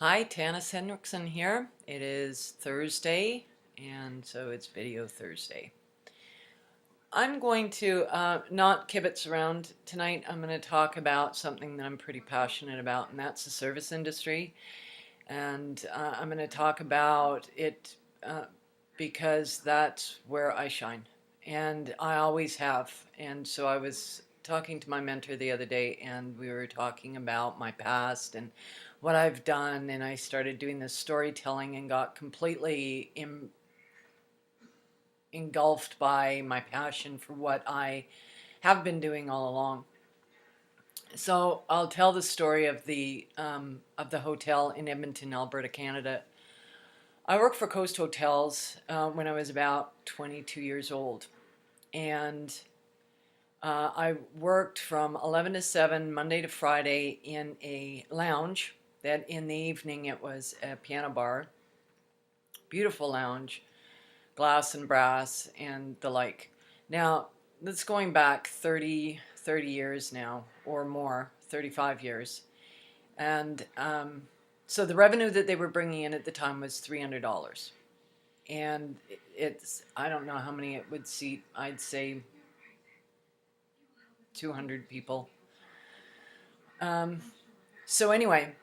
Hi, Tanis Henriksen here. It is Thursday, and so it's Video Thursday. I'm going to not kibitz around tonight. I'm going to talk about something that I'm pretty passionate about, and that's the service industry. And I'm going to talk about it because that's where I shine, and I always have. And so I was talking to my mentor the other day, and we were talking about my past and what I've done, and I started doing this storytelling and got completely engulfed by my passion for what I have been doing all along. So I'll tell the story of the hotel in Edmonton, Alberta, Canada. I worked for Coast Hotels when I was about 22 years old, and I worked from 11 to 7 Monday to Friday in a lounge. That in the evening it was a piano bar, beautiful lounge, glass and brass and the like. Now, that's going back 30 years now or more, 35 years. And so the revenue that they were bringing in at the time was $300. And I don't know how many it would seat. I'd say 200 people. So anyway,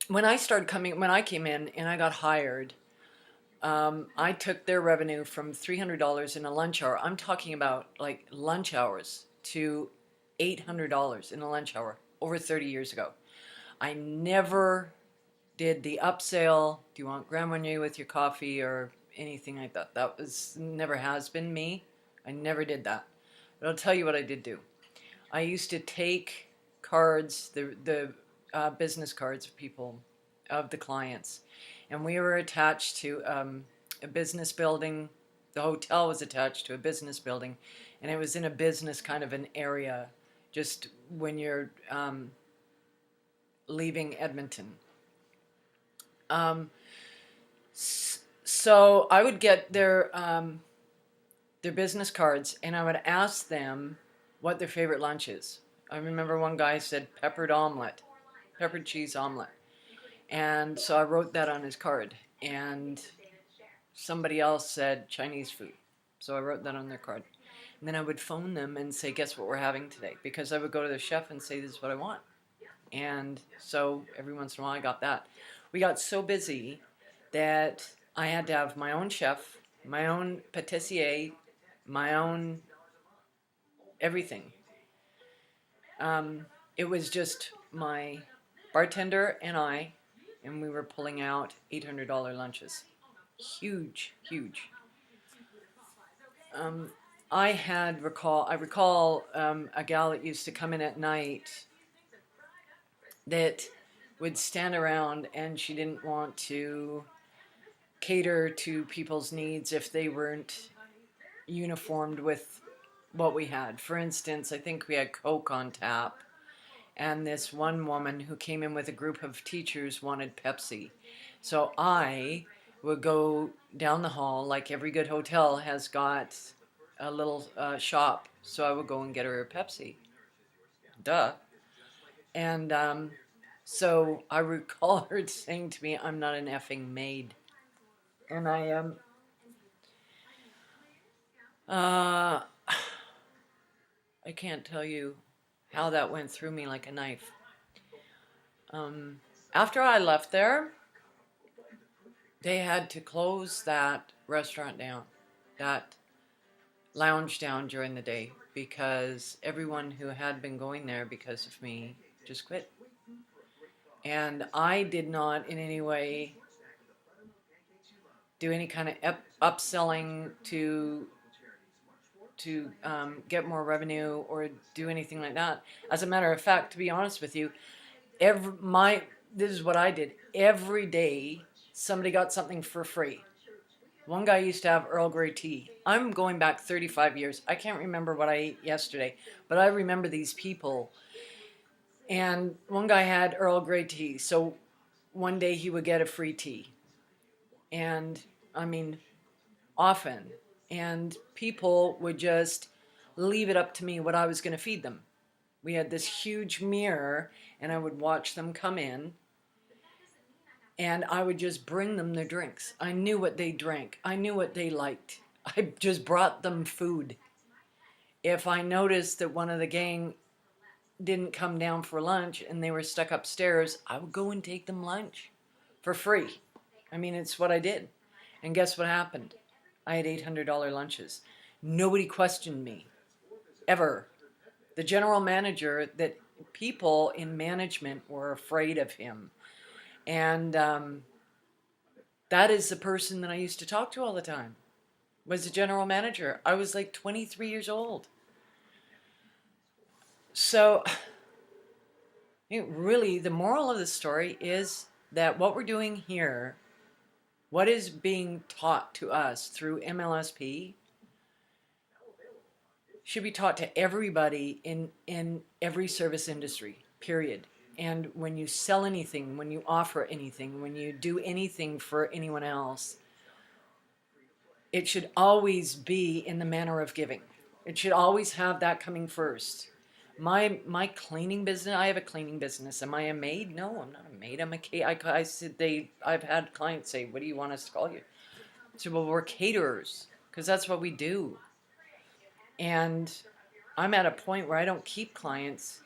when I came in and I got hired, I took their revenue from $300 in a lunch hour. I'm talking about like lunch hours to $800 in a lunch hour over 30 years ago. I never did the upsell. Do you want Grand Marnier with your coffee or anything like that? That was never has been me. I never did that. But I'll tell you what I did do. I used to take cards, the business cards of people, of the clients, and we were attached to a business building. The hotel was attached to a business building, and it was in a business kind of an area, just when you're leaving Edmonton. So I would get their business cards, and I would ask them what their favorite lunch is. I remember one guy said peppered cheese omelet. And so I wrote that on his card. And somebody else said Chinese food. So I wrote that on their card. And then I would phone them and say, guess what we're having today? Because I would go to the chef and say, this is what I want. And so every once in a while I got that. We got so busy that I had to have my own chef, my own patissier, my own everything. It was just my bartender and we were pulling out $800 lunches. Huge, huge. I recall a gal that used to come in at night that would stand around, and she didn't want to cater to people's needs if they weren't uniformed with what we had. For instance, I think we had Coke on tap, and this one woman who came in with a group of teachers wanted Pepsi. So I would go down the hall, like every good hotel has got a little shop, so I would go and get her a Pepsi. Duh. And so I recall her saying to me, I'm not an effing maid. And uh, I can't tell you how that went through me like a knife. After I left there, they had to close that restaurant down, that lounge down during the day, because everyone who had been going there because of me just quit. And I did not in any way do any kind of upselling to get more revenue or do anything like that. As a matter of fact, to be honest with you, this is what I did. Every day, somebody got something for free. One guy used to have Earl Grey tea. I'm going back 35 years. I can't remember what I ate yesterday, but I remember these people. And one guy had Earl Grey tea, so one day he would get a free tea. And, I mean, often. And people would just leave it up to me what I was going to feed them. We had this huge mirror, and I would watch them come in. And I would just bring them their drinks. I knew what they drank. I knew what they liked. I just brought them food. If I noticed that one of the gang didn't come down for lunch and they were stuck upstairs, I would go and take them lunch for free. I mean, it's what I did. And guess what happened? I had $800 lunches. Nobody questioned me, ever. The general manager, that people in management were afraid of him. And that is the person that I used to talk to all the time, was the general manager. I was like 23 years old. So really, the moral of the story is that what we're doing here, what is being taught to us through MLSP, should be taught to everybody in every service industry, period. And when you sell anything, when you offer anything, when you do anything for anyone else, it should always be in the manner of giving. It should always have that coming first. My cleaning business, I have a cleaning business. Am I a maid? No, I'm not a maid. I'm a I've had clients say, what do you want us to call you? I said, well, we're caterers, because that's what we do. And I'm at a point where I don't keep clients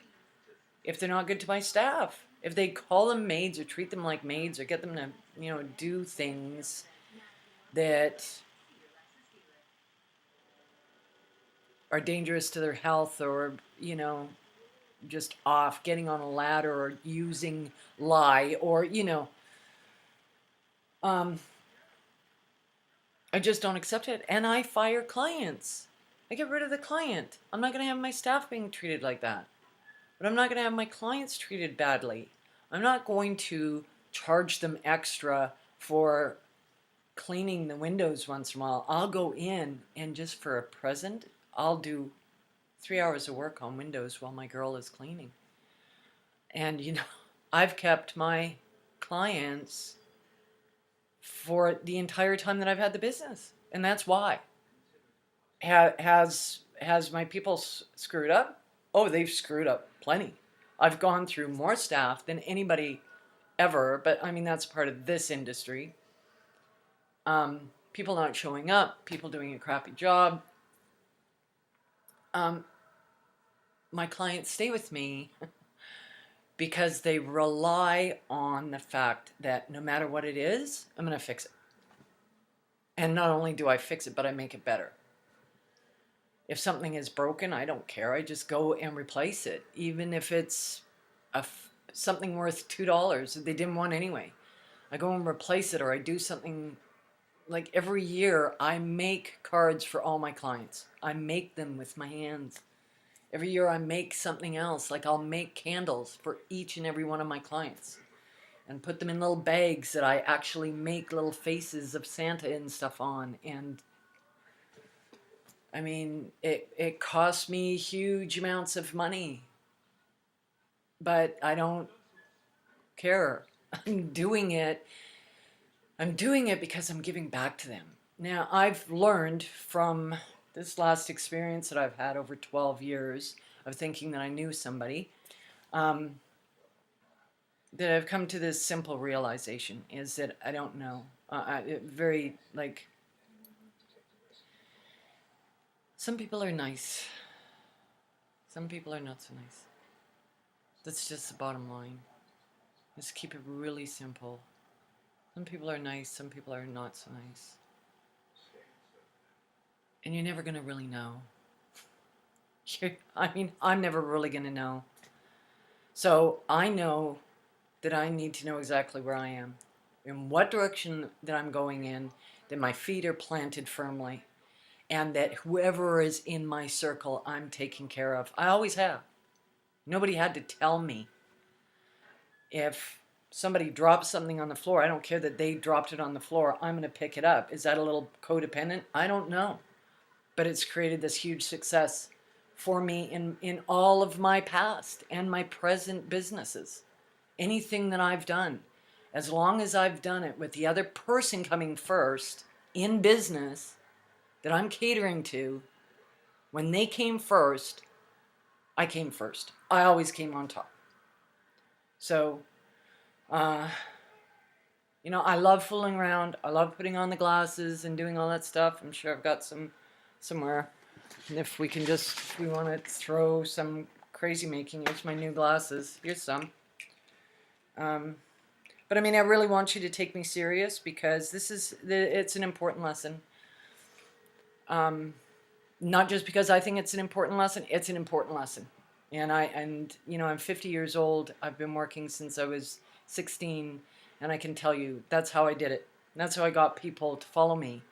if they're not good to my staff. If they call them maids or treat them like maids or get them to, do things that are dangerous to their health, or, just off, getting on a ladder or using lye, or, I just don't accept it. And I fire clients. I get rid of the client. I'm not going to have my staff being treated like that. But I'm not going to have my clients treated badly. I'm not going to charge them extra for cleaning the windows once in a while. I'll go in and just for a present, I'll do 3 hours of work on windows while my girl is cleaning. And, I've kept my clients for the entire time that I've had the business. And that's why. Has my people screwed up? Oh, they've screwed up plenty. I've gone through more staff than anybody ever, but I mean, that's part of this industry. People not showing up, people doing a crappy job. My clients stay with me because they rely on the fact that no matter what it is, I'm going to fix it. And not only do I fix it, but I make it better. If something is broken, I don't care. I just go and replace it, even if it's something worth $2 that they didn't want anyway. I go and replace it, or I do something. Like every year, I make cards for all my clients. I make them with my hands. Every year, I make something else. Like I'll make candles for each and every one of my clients and put them in little bags that I actually make little faces of Santa and stuff on. And I mean, it costs me huge amounts of money, but I don't care. I'm doing it because I'm giving back to them. Now, I've learned from this last experience that I've had over 12 years of thinking that I knew somebody, that I've come to this simple realization, is that I don't know. Some people are nice. Some people are not so nice. That's just the bottom line. Just keep it really simple. Some people are nice, some people are not so nice. And you're never going to really know. I'm never really going to know. So I know that I need to know exactly where I am, in what direction that I'm going in, that my feet are planted firmly, and that whoever is in my circle, I'm taking care of. I always have. Nobody had to tell me. If somebody drops something on the floor, I don't care that they dropped it on the floor, I'm going to pick it up. Is that a little codependent? I don't know. But it's created this huge success for me in all of my past and my present businesses. Anything that I've done, as long as I've done it with the other person coming first in business that I'm catering to, when they came first, I came first. I always came on top. So, You know, I love fooling around. I love putting on the glasses and doing all that stuff. I'm sure I've got some somewhere. And if we can just, if we want to throw some crazy making, here's my new glasses. Here's some. But I mean, I really want you to take me serious because it's an important lesson. Not just because I think it's an important lesson, it's an important lesson. And you know, I'm 50 years old. I've been working since I was 16, and I can tell you that's how I did it. That's how I got people to follow me.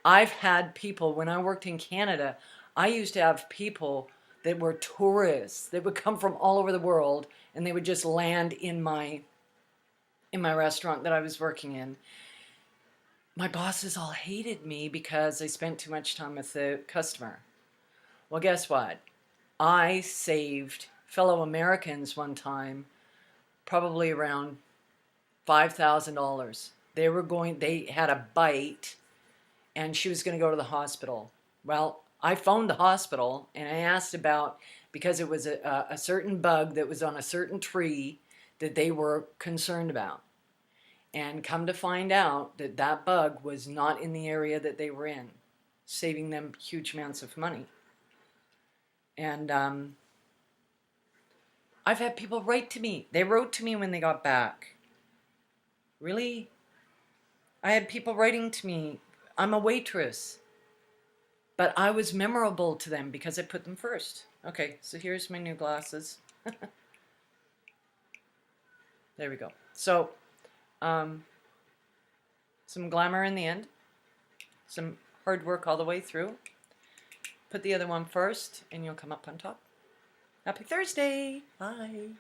I've had people when I worked in Canada, I used to have people that were tourists that would come from all over the world and they would just land in my restaurant that I was working in. My bosses all hated me because I spent too much time with the customer. Well, guess what? I saved fellow Americans one time probably around $5,000. They had a bite and she was going to go to the hospital. Well, I phoned the hospital and I asked about, because it was a certain bug that was on a certain tree that they were concerned about. And come to find out that that bug was not in the area that they were in, saving them huge amounts of money. And I've had people write to me. They wrote to me when they got back. Really? I had people writing to me. I'm a waitress. But I was memorable to them because I put them first. Okay, so here's my new glasses. There we go. So, some glamour in the end. Some hard work all the way through. Put the other one first and you'll come up on top. Happy Thursday. Bye.